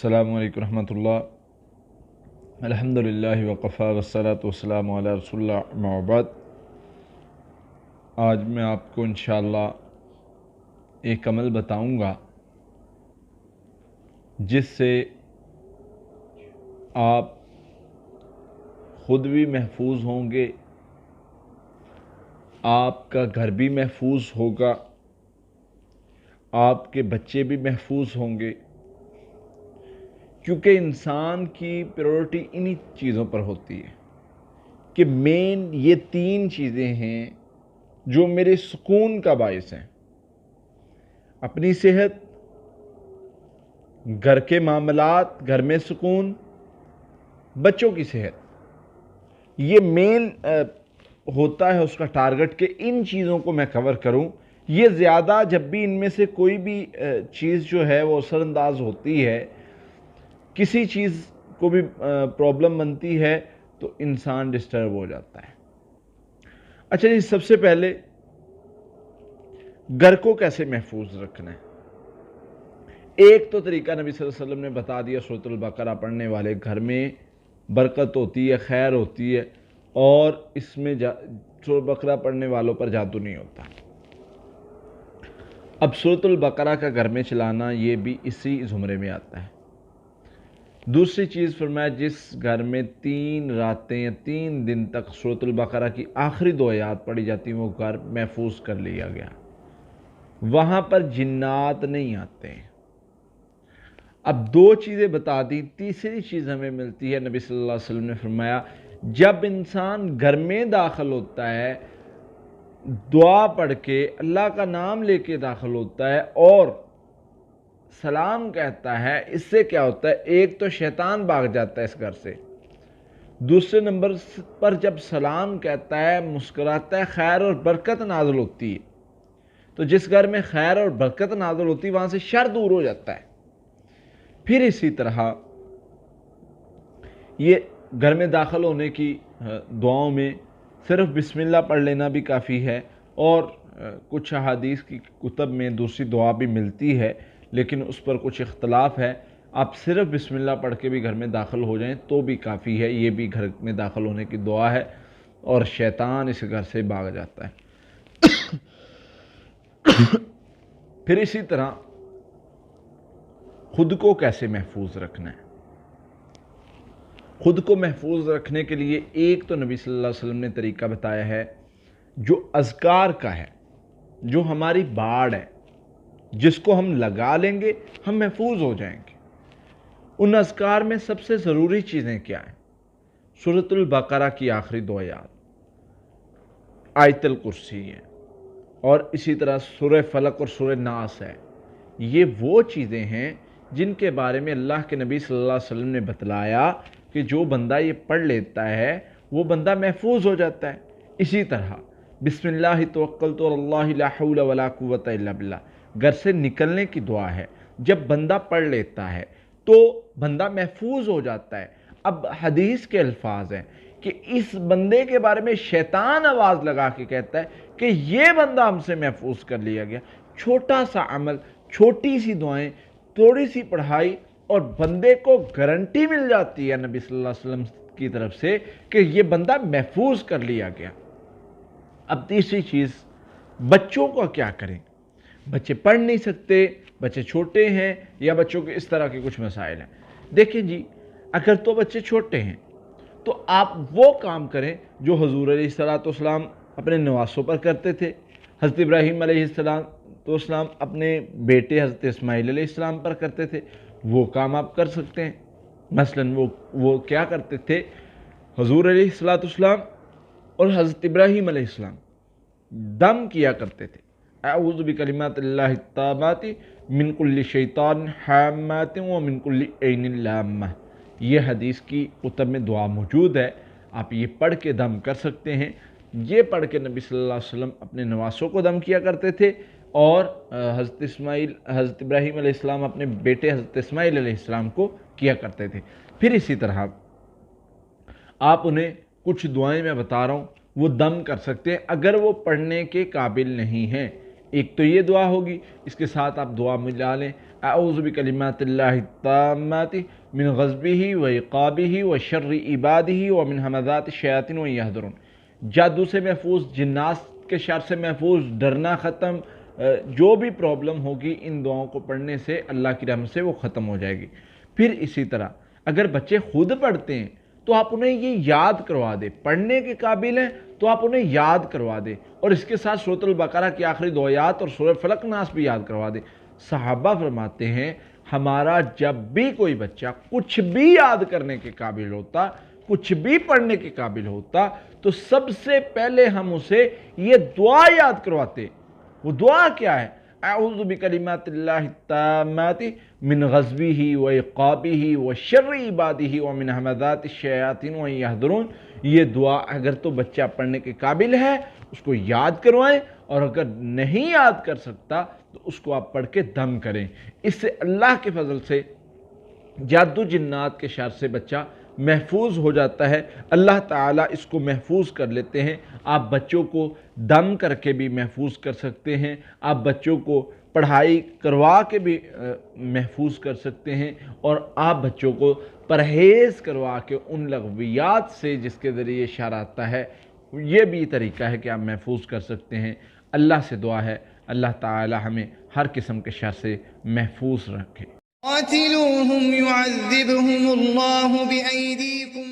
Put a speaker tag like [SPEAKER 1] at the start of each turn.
[SPEAKER 1] अस्सलामु अलैकुम रहमतुल्लाह। अल्हम्दुलिल्लाहि वक़फ़ा वस्सलातु वस्सलामु अला रसूलिल्लाह अम्मा बाद। आज मैं आपको इंशाअल्लाह एक अमल बताऊंगा जिससे आप ख़ुद भी महफूज होंगे, आपका घर भी महफूज होगा, आपके बच्चे भी महफूज होंगे, क्योंकि इंसान की प्रायोरिटी इन्हीं चीज़ों पर होती है कि मेन ये तीन चीज़ें हैं जो मेरे सुकून का बायस हैं: अपनी सेहत, घर के मामलात, घर में सुकून, बच्चों की सेहत। ये मेन होता है उसका टारगेट कि इन चीज़ों को मैं कवर करूं। ये ज़्यादा जब भी इनमें से कोई भी चीज़ जो है वो असरअंदाज होती है, किसी चीज़ को भी प्रॉब्लम बनती है, तो इंसान डिस्टर्ब हो जाता है। अच्छा जी, सबसे पहले घर को कैसे महफूज रखना है। एक तो तरीका नबी सल्लल्लाहु अलैहि वसल्लम ने बता दिया, सूरतुल बकरा पढ़ने वाले घर में बरकत होती है, खैर होती है, और इसमें सूरत बकरा पढ़ने वालों पर जादू नहीं होता। अब सूरतुल बकरा का घर में चलाना ये भी इसी ज़ुमरे में आता है। दूसरी चीज़ फरमाया, जिस घर में 3 रातें या 3 दिन तक सूरतुल बकरा की आखिरी 2 आयत पढ़ी जाती, वो घर महफूज कर लिया गया, वहाँ पर जिन्नात नहीं आते। अब 2 चीज़ें बता दी, तीसरी चीज़ हमें मिलती है। नबी सल्लल्लाहु अलैहि वसल्लम ने फरमाया, जब इंसान घर में दाखिल होता है, दुआ पढ़ के अल्लाह का नाम लेके दाखिल होता है और सलाम कहता है, इससे क्या होता है, एक तो शैतान भाग जाता है इस घर से, दूसरे नंबर पर जब सलाम कहता है, मुस्कुराता है, खैर और बरकत नाज़िल होती है। तो जिस घर में खैर और बरकत नाज़िल होती है, वहाँ से शर दूर हो जाता है। फिर इसी तरह ये घर में दाखिल होने की दुआओं में सिर्फ बिस्मिल्लाह पढ़ लेना भी काफ़ी है, और कुछ अहादीस की कुतब में दूसरी दुआ भी मिलती है, लेकिन उस पर कुछ इख्तलाफ है। आप सिर्फ बिस्मिल्लाह पढ़ के भी घर में दाखिल हो जाएं तो भी काफ़ी है। ये भी घर में दाखिल होने की दुआ है और शैतान इस घर से भाग जाता है। फिर इसी तरह खुद को कैसे महफूज रखना है। खुद को महफूज रखने के लिए एक तो नबी सल्लल्लाहु अलैहि वसल्लम ने तरीका बताया है जो अज़कार का है, जो हमारी बाड़ है, जिसको हम लगा लेंगे हम महफूज हो जाएंगे। उन अज़कार में सबसे ज़रूरी चीज़ें क्या हैं? सूरतुल बकरा की आखिरी 2 आयत, आयतुल कुर्सी है, और इसी तरह सूरह फलक और सूरह नास है। ये वो चीज़ें हैं जिनके बारे में अल्लाह के नबी सल्लल्लाहु अलैहि वसल्लम ने बतलाया कि जो बंदा ये पढ़ लेता है वो बंदा महफूज हो जाता है। इसी तरह बिस्मिल्लाहि तवक्कलतु अलल्लाहि ला हौला वला कुव्वता इल्ला बिल्लाह घर से निकलने की दुआ है। जब बंदा पढ़ लेता है तो बंदा महफूज हो जाता है। अब हदीस के अल्फाज हैं कि इस बंदे के बारे में शैतान आवाज़ लगा के कहता है कि ये बंदा हमसे महफूज कर लिया गया। छोटा सा अमल, छोटी सी दुआएं, थोड़ी सी पढ़ाई, और बंदे को गारंटी मिल जाती है नबी सल्लल्लाहु अलैहि वसल्लम की तरफ से कि ये बंदा महफूज कर लिया गया। अब तीसरी चीज़, बच्चों को क्या करें। बच्चे पढ़ नहीं सकते, बच्चे छोटे हैं, या बच्चों के इस तरह के कुछ मसाइल हैं। देखिए जी, अगर तो बच्चे छोटे हैं तो आप वो काम करें जो हुज़ूर अलैहिस्सलाम अपने नवासों पर करते थे। हज़रत इब्राहीम अलैहिस्सलाम अपने बेटे हज़रत इस्माईल अलैहिस्सलाम पर करते थे, वो काम आप कर सकते हैं। मसलन वो क्या करते थे, हुज़ूर अलैहिस्सलाम और हज़रत इब्राहीम अलैहिस्सलाम दम किया करते थे, अऊज़ु बिकलिमातिल्लाहि त्ताम्माति मिन कुल्लि शैतानिन हाम्मातिन व मिन कुल्लि ऐनिन लाम्मा। ये हदीस की कुतब में दुआ मौजूद है, आप ये पढ़ के दम कर सकते हैं। ये पढ़ के नबी सल्लल्लाहु अलैहि वसल्लम अपने नवासों को दम किया करते थे, और हज़रत इब्राहीम अलैहिस्सलाम अपने बेटे हज़रत इस्माईल अलैहिस्सलाम को किया करते थे। फिर इसी तरह आप उन्हें कुछ दुआएं मैं बता रहा हूँ वो दम कर सकते हैं अगर वो पढ़ने के काबिल नहीं हैं। ایک تو یہ دعا ہوگی، اس کے ساتھ آپ دعا ملا لیں، اعوذ بکلمات اللہ التامات من غضبہ و عقابہ و شر عبادہ و من ہمزات الشیاطین و یحضرون، جادو سے محفوظ، جنات کے شر سے محفوظ، ڈرنا ختم، جو بھی پرابلم ہوگی ان دعاؤں کو پڑھنے سے اللہ کی رحمت سے وہ ختم ہو جائے گی۔ پھر اسی طرح اگر بچے خود پڑھتے ہیں تو آپ انہیں یہ یاد کروا دیں، پڑھنے کے قابل ہیں تو آپ انہیں یاد کروا دیں، اور اس کے ساتھ سورۃ البقرہ کی آخری دو آیات اور سورہ فلق ناس بھی یاد کروا دیں۔ صحابہ فرماتے ہیں ہمارا جب بھی کوئی بچہ کچھ بھی یاد کرنے کے قابل ہوتا، کچھ بھی پڑھنے کے قابل ہوتا، تو سب سے پہلے ہم اسے یہ دعا یاد کرواتے۔ وہ دعا کیا ہے؟ اعوذ بکلمات اللہ التامات من غضبہ و عقابہ و شر عبادہ و من ہمزات الشیاطین و یحضرون۔ یہ دعا اگر تو بچہ پڑھنے کے قابل ہے اس کو یاد کروائیں، اور اگر نہیں یاد کر سکتا تو اس کو آپ پڑھ کے دم کریں۔ اس سے اللہ کے فضل سے جادو جنات کے شر سے بچہ محفوظ ہو جاتا ہے، اللہ تعالیٰ اس کو محفوظ کر لیتے ہیں۔ آپ بچوں کو دم کر کے بھی محفوظ کر سکتے ہیں، آپ بچوں کو پڑھائی کروا کے بھی محفوظ کر سکتے ہیں، اور آپ بچوں کو پرہیز کروا کے ان لغویات سے جس کے ذریعے شر آتا ہے، یہ بھی طریقہ ہے کہ آپ محفوظ کر سکتے ہیں۔ اللہ سے دعا ہے اللہ تعالی ہمیں ہر قسم کے شر سے محفوظ رکھے۔
[SPEAKER 2] قاتلوهم يعذبهم الله بأيديكم